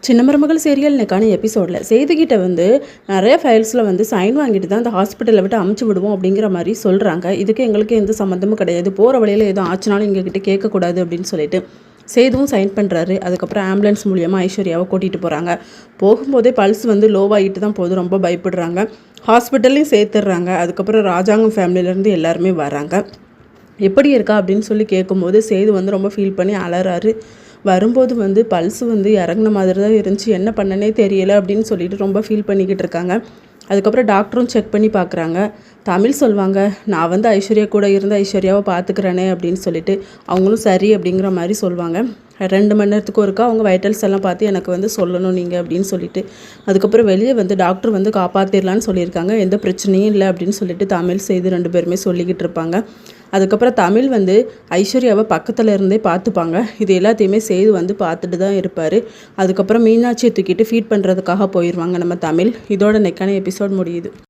சின்ன மருமகள் சீரியல் இன்னைக்கான எபிசோடில் சேதுகிட்ட வந்து நிறைய ஃபைல்ஸில் வந்து சைன் வாங்கிட்டு தான் அந்த ஹாஸ்பிட்டலை விட்டு அமுச்சு விடுவோம் அப்படிங்கிற மாதிரி சொல்கிறாங்க. இதுக்கு எங்களுக்கு எந்த சம்மந்தமும் கிடையாது, போகிற வழியில் எதுவும் ஆச்சுனாலும் எங்ககிட்ட கேட்கக்கூடாது அப்படின்னு சொல்லிட்டு சேதுவும் சைன் பண்ணுறாரு. அதுக்கப்புறம் ஆம்புலன்ஸ் மூலியமாக ஐஸ்வர்யாவை கூட்டிகிட்டு போகிறாங்க. போகும்போதே பல்ஸ் வந்து லோவாகிட்டு தான் போகுது, ரொம்ப பயப்படுறாங்க. ஹாஸ்பிட்டல்லையும் சேர்த்துடுறாங்க. அதுக்கப்புறம் ராஜாங்கம் ஃபேமிலியிலேருந்து எல்லாருமே வராங்க. எப்படி இருக்கா அப்படின்னு சொல்லி கேட்கும்போது சேது வந்து ரொம்ப ஃபீல் பண்ணி அலறாரு. வரும்போது வந்து பல்ஸ் வந்து இறங்கின மாதிரி தான் இருந்துச்சு, என்ன பண்ணனே தெரியலை அப்படின்னு சொல்லிட்டு ரொம்ப ஃபீல் பண்ணிக்கிட்டு இருக்காங்க. அதுக்கப்புறம் டாக்டரும் செக் பண்ணி பார்க்குறாங்க. தமிழ் சொல்லுவாங்க, நான் வந்து ஐஸ்வர்யா கூட இருந்து ஐஸ்வர்யாவை பார்த்துக்கிறேனே அப்படின்னு சொல்லிட்டு அவங்களும் சரி அப்படிங்கிற மாதிரி சொல்லுவாங்க. 2 மணி நேரத்துக்கு ஒருக்கா அவங்க வைட்டல்ஸ் எல்லாம் பார்த்து எனக்கு வந்து சொல்லணும் நீங்கள் அப்படின்னு சொல்லிட்டு அதுக்கப்புறம் வெளியே வந்து டாக்டர் வந்து காப்பாற்றிடலான்னு சொல்லியிருக்காங்க. எந்த பிரச்சனையும் இல்லை அப்படின்னு சொல்லிட்டு தமிழ் செய்து 2 பேருமே சொல்லிக்கிட்டு இருப்பாங்க. அதுக்கப்புறம் தமிழ் வந்து ஐஸ்வர்யாவை பக்கத்தில் இருந்தே பார்த்துப்பாங்க. இது எல்லாத்தையுமே சேது வந்து பார்த்துட்டு தான் இருப்பார். அதுக்கப்புறம் மீனாட்சியை தூக்கிட்டு ஃபீட் பண்ணுறதுக்காக போயிடுவாங்க நம்ம தமிழ். இதோட நெக்கான எபிசோட் முடியுது.